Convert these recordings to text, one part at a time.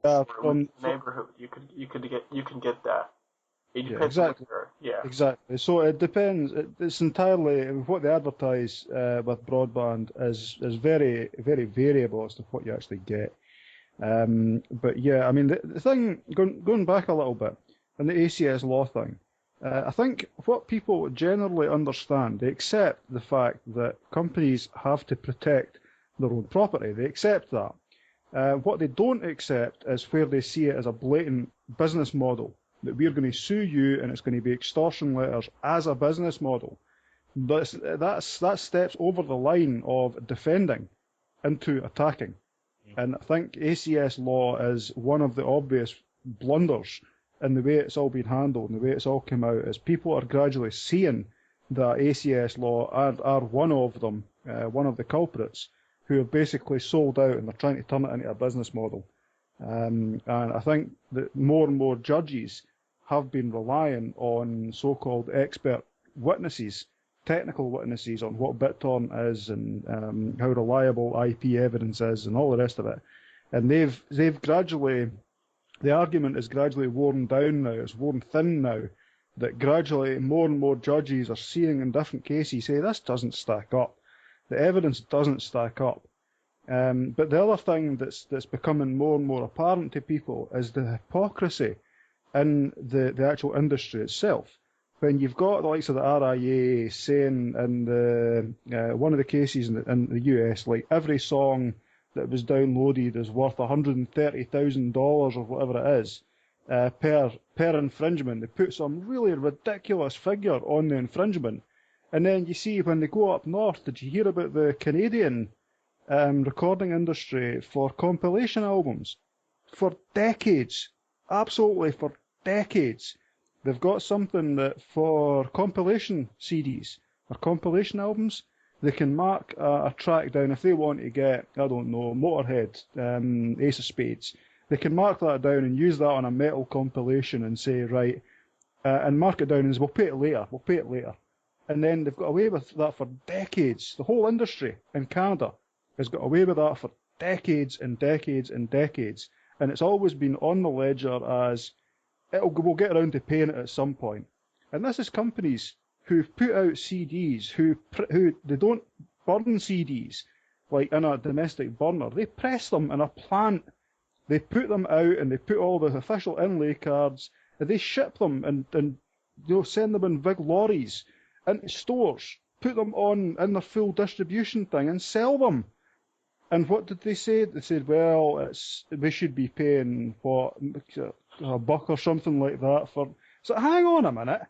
Or from, neighborhood, you can get that. It yeah, depends on what exactly. you're. Yeah. Exactly. So it depends. It's entirely what they advertise with broadband is very very variable as to what you actually get. But yeah, I mean the thing going back a little bit on the ACS law thing, I think what people generally understand, they accept the fact that companies have to protect their own property. They accept that. What they don't accept is where they see it as a blatant business model, that we're going to sue you and it's going to be extortion letters as a business model. That steps over the line of defending into attacking. And I think ACS law is one of the obvious blunders in the way it's all been handled and the way it's all come out, is people are gradually seeing that ACS law are one of them, one of the culprits, who have basically sold out and they're trying to turn it into a business model. And I think that more and more judges have been relying on so-called expert witnesses, technical witnesses on what BitTorrent is and how reliable IP evidence is and all the rest of it. And they've gradually, the argument is gradually worn down now, it's worn thin now, that gradually more and more judges are seeing in different cases say this doesn't stack up. The evidence doesn't stack up. But the other thing that's becoming more and more apparent to people is the hypocrisy in the actual industry itself. When you've got the likes of the RIA saying in one of the cases in the US, like every song that was downloaded is worth $130,000 or whatever it is per infringement. They put some really ridiculous figure on the infringement. And then you see when they go up north, did you hear about the Canadian recording industry for compilation albums? For decades, absolutely for decades, they've got something that for compilation CDs or compilation albums, they can mark a track down if they want to get, I don't know, Motorhead, Ace of Spades. They can mark that down and use that on a metal compilation and say, right, and mark it down and say, we'll pay it later, we'll pay it later. And then they've got away with that for decades. The whole industry in Canada has got away with that for decades and decades and decades. And it's always been on the ledger as, we'll get around to paying it at some point. And this is companies who've put out CDs, who they don't burn CDs like in a domestic burner. They press them in a plant. They put them out and they put all the official inlay cards. And they ship them and send them in big lorries into stores, put them on in their full distribution thing and sell them. And what did they say? They said, well, we should be paying, what, a buck or something like that for... So hang on a minute.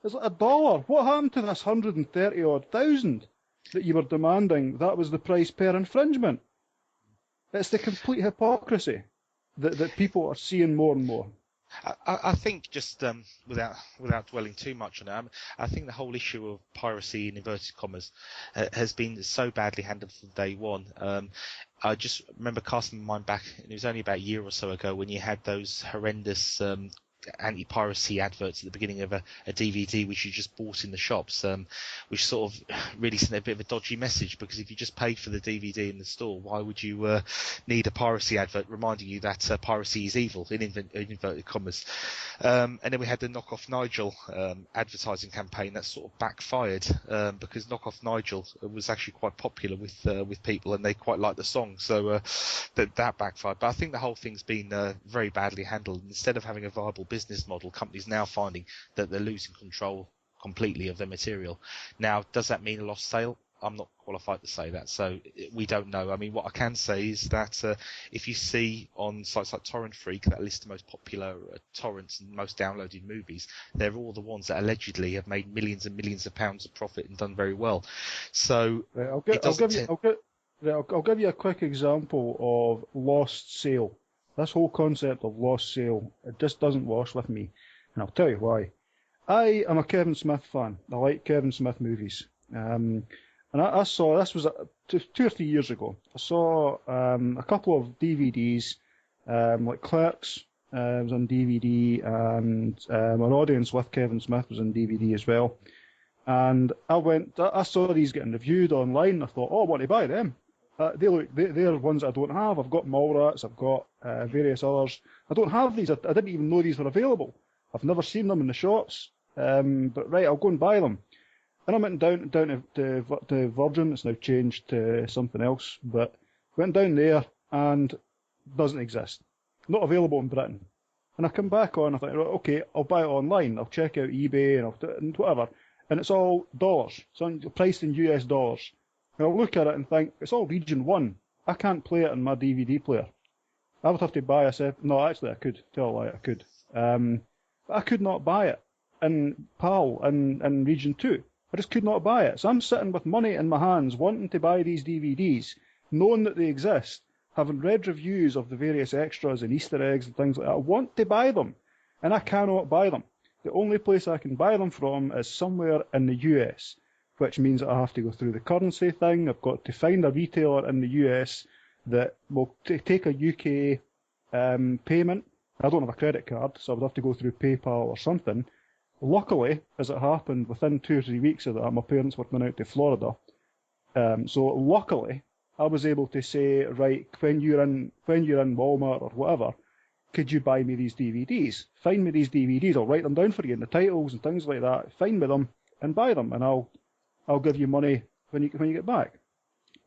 It's like $1. What happened to this 130-odd thousand that you were demanding? That was the price per infringement. It's the complete hypocrisy that people are seeing more and more. I think just without dwelling too much on it, I think the whole issue of piracy in inverted commas has been so badly handled from day one. I just remember casting my mind back, and it was only about a year or so ago when you had those horrendous anti-piracy adverts at the beginning of a DVD which you just bought in the shops, which sort of really sent a bit of a dodgy message, because if you just paid for the DVD in the store, why would you need a piracy advert reminding you that piracy is evil, in inverted commas. And then we had the Knock Off Nigel advertising campaign that sort of backfired, because Knock Off Nigel was actually quite popular with people and they quite liked the song, so that backfired. But I think the whole thing's been very badly handled. Instead of having a viable business model, companies now finding that they're losing control completely of their material. Now, does that mean a lost sale? I'm not qualified to say that, so we don't know. I mean, what I can say is that if you see on sites like Torrent Freak that list the most popular torrents and most downloaded movies, they're all the ones that allegedly have made millions and millions of pounds of profit and done very well. So right, I'll give you a quick example of lost sale. This whole concept of lost sale, it just doesn't wash with me, and I'll tell you why. I am a Kevin Smith fan. I like Kevin Smith movies. And I saw, this was 2 or 3 years ago, I saw a couple of DVDs, like Clerks was on DVD, and An Audience with Kevin Smith was on DVD as well. And I saw these getting reviewed online, and I thought, oh, I want to buy them. They're ones I don't have. I've got Mallrats, I've got various others. I don't have these. I didn't even know these were available. I've never seen them in the shops. But right, I'll go and buy them. And I went down to Virgin. It's now changed to something else. But went down there and doesn't exist. Not available in Britain. And I come back on. I think, right, okay, I'll buy it online. I'll check out eBay and whatever. And it's all dollars. So priced in US dollars. And I'll look at it and think, it's all region 1. I can't play it on my DVD player. I would have to buy a set. No, actually, I could. Tell a lie, I could. But I could not buy it in PAL in region 2. I just could not buy it. So I'm sitting with money in my hands, wanting to buy these DVDs, knowing that they exist, having read reviews of the various extras and Easter eggs and things like that. I want to buy them, and I cannot buy them. The only place I can buy them from is somewhere in the US, which means that I have to go through the currency thing. I've got to find a retailer in the US that will take a UK payment. I don't have a credit card, so I would have to go through PayPal or something. Luckily, as it happened, within 2 or 3 weeks of that, my parents were going out to Florida. So luckily, I was able to say, right, when you're in Walmart or whatever, could you buy me these DVDs? Find me these DVDs. I'll write them down for you, and the titles and things like that. Find me them and buy them, and I'll give you money when you get back.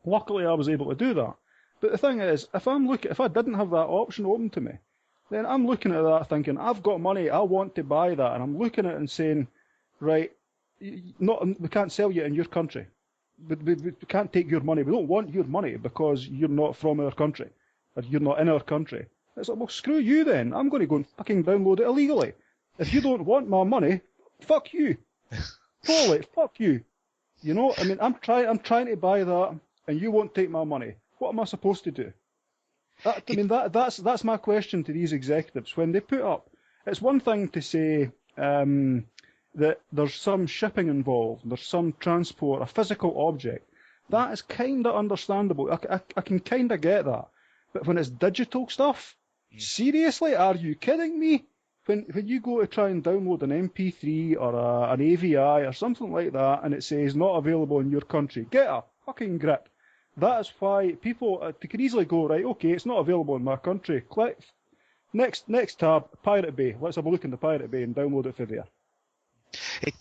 Luckily, I was able to do that. But the thing is, if I didn't have that option open to me, then I'm looking at that thinking, I've got money, I want to buy that, and I'm looking at it and saying, right, we can't sell you in your country. We can't take your money. We don't want your money because you're not from our country, or you're not in our country. It's like, well, screw you then. I'm going to go and fucking download it illegally. If you don't want my money, fuck you. Totally, fuck you. You know, I mean, I'm trying to buy that, and you won't take my money. What am I supposed to do? That's my question to these executives. When they put up, it's one thing to say that there's some shipping involved, there's some transport, a physical object. That is kind of understandable. I can kind of get that. But when it's digital stuff, seriously, are you kidding me? When you go to try and download an MP3 or an AVI or something like that, and it says not available in your country, get a fucking grip. That is why people they could easily go, right, okay, it's not available in my country. Click next tab, Pirate Bay. Let's have a look in the Pirate Bay and download it for there.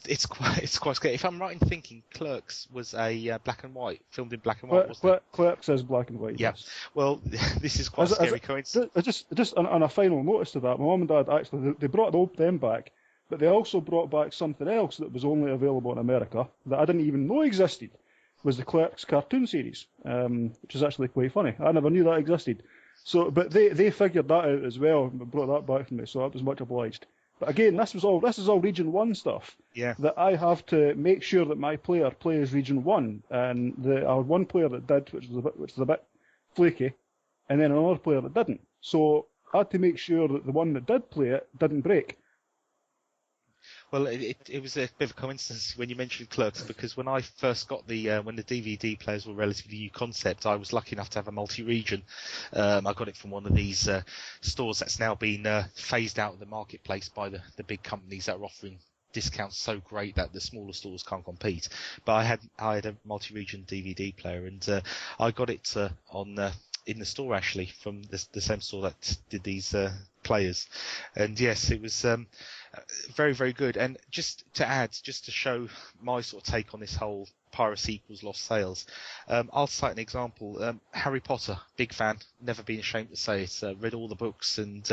It's quite scary. If I'm right in thinking, Clerks was a black and white, filmed in black and white, wasn't it? Clerks is black and white. Yeah. Yes. Well, this is quite a scary coincidence. Just on a final notice to that, my mum and dad actually they brought them back, but they also brought back something else that was only available in America that I didn't even know existed. Was the Clerks cartoon series, which is actually quite funny. I never knew that existed. So, but they figured that out as well and brought that back for me. So I was much obliged. But again, this is all Region 1 stuff. Yeah. That I have to make sure that my player plays Region 1, and I had one player that did, which was a bit flaky, and then another player that didn't. So I had to make sure that the one that did play it didn't break. Well, it was a bit of a coincidence when you mentioned Clerks, because when I first got when the DVD players were a relatively new concept, I was lucky enough to have a multi-region. I got it from one of these stores that's now been phased out of the marketplace by the big companies that are offering discounts so great that the smaller stores can't compete. But I had a multi-region DVD player, and I got it in the store actually from the same store that did these players. And yes, it was very, very good. And just to show my sort of take on this whole piracy equals lost sales, I'll cite an example. Harry Potter, big fan, never been ashamed to say it. Read all the books, and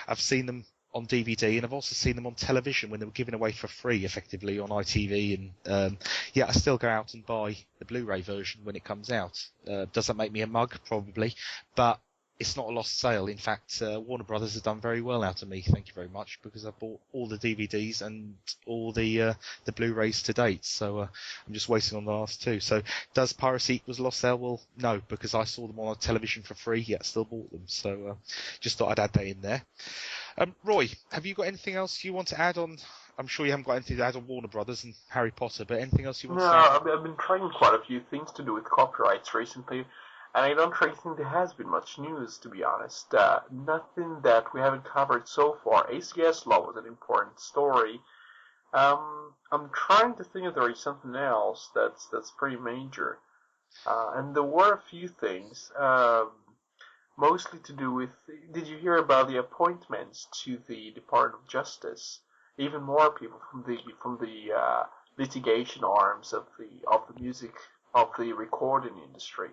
I've seen them on DVD, and I've also seen them on television when they were given away for free, effectively on ITV. And I still go out and buy the Blu-ray version when it comes out. Does that make me a mug? Probably, but it's not a lost sale. In fact, Warner Brothers has done very well out of me. Thank you very much, because I bought all the DVDs and all the Blu-rays to date. So I'm just waiting on the last two. So does piracy equals lost sale? Well, no, because I saw them on television for free, yet still bought them. So just thought I'd add that in there. Roy, have you got anything else you want to add on? I'm sure you haven't got anything to add on Warner Brothers and Harry Potter, but anything else you want to say? No, I've been trying quite a few things to do with copyrights recently, and I don't really think there has been much news, to be honest. Nothing that we haven't covered so far. ACS law was an important story. I'm trying to think if there is something else that's pretty major. And there were a few things, mostly to do with. Did you hear about the appointments to the Department of Justice? Even more people from the litigation arms of the music of the recording industry.